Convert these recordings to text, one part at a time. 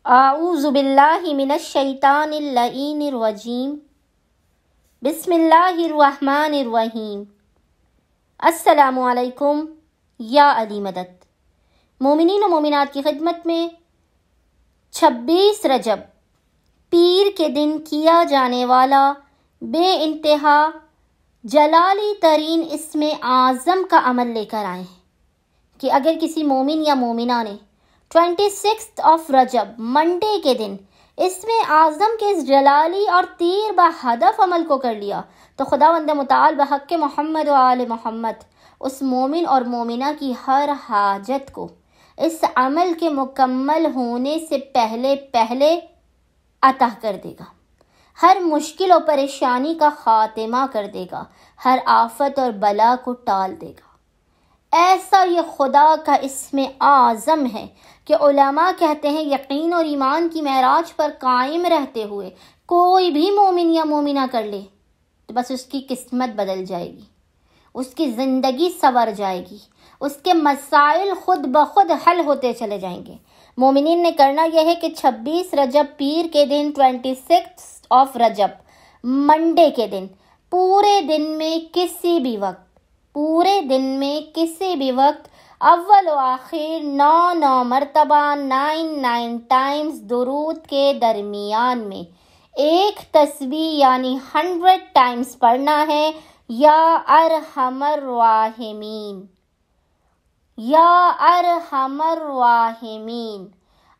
اعوذ باللہ من الشیطان اللعین الرجیم بسم اللہ الرحمن الرحیم۔ السلام علیکم یا علی مدد۔ مومنین و مومنات کی خدمت میں 26 رجب پیر کے دن کیا جانے والا بے انتہا جلالی ترین اسم اعظم کا عمل لے کر آئے ہیں کہ اگر کسی مومن یا مومنہ نے 26 رجب منڈے کے دن اسم اعظم کے اس جلالی اور تیر بہدف عمل کو کر لیا تو خداوند متعال بحق محمد و آل محمد اس مومن اور مومنہ کی ہر حاجت کو اس عمل کے مکمل ہونے سے پہلے عطا کر دے گا، ہر مشکل و پریشانی کا خاتمہ کر دے گا، ہر آفت اور بلا کو ٹال دے گا۔ ایسا یہ خدا کا اسم اعظم ہے کہ علماء کہتے ہیں یقین اور ایمان کی معراج پر قائم رہتے ہوئے کوئی بھی مومن یا مومنہ کر لے تو بس اس کی قسمت بدل جائے گی، اس کی زندگی سنور جائے گی، اس کے مسائل خود بخود حل ہوتے چلے جائیں گے۔ مومنین نے کرنا یہ ہے کہ 26 رجب پیر کے دن 26 رجب منڈے کے دن پورے دن میں کسی بھی وقت اول و آخر 9 مرتبہ 9 ٹائمز درود کے درمیان میں ایک تسبیح یعنی 100 ٹائمز پڑھنا ہے، یا ارحم الراحمین، یا ارحم الراحمین۔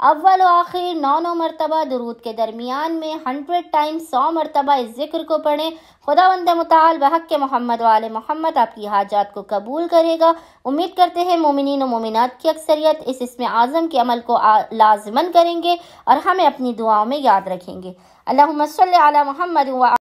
اول و آخر 9 مرتبہ درود کے درمیان میں 100 ٹائمز 100 مرتبہ اس ذکر کو پڑھیں۔ خداوند متعال بحق محمد و آل محمد آپ کی حاجات کو قبول کرے گا۔ امید کرتے ہیں مومنین و مومنات کی اکثریت اس اسم اعظم کے عمل کو لازماً کریں گے اور ہمیں اپنی دعاؤں میں یاد رکھیں گے۔ اللہم صلی علی محمد و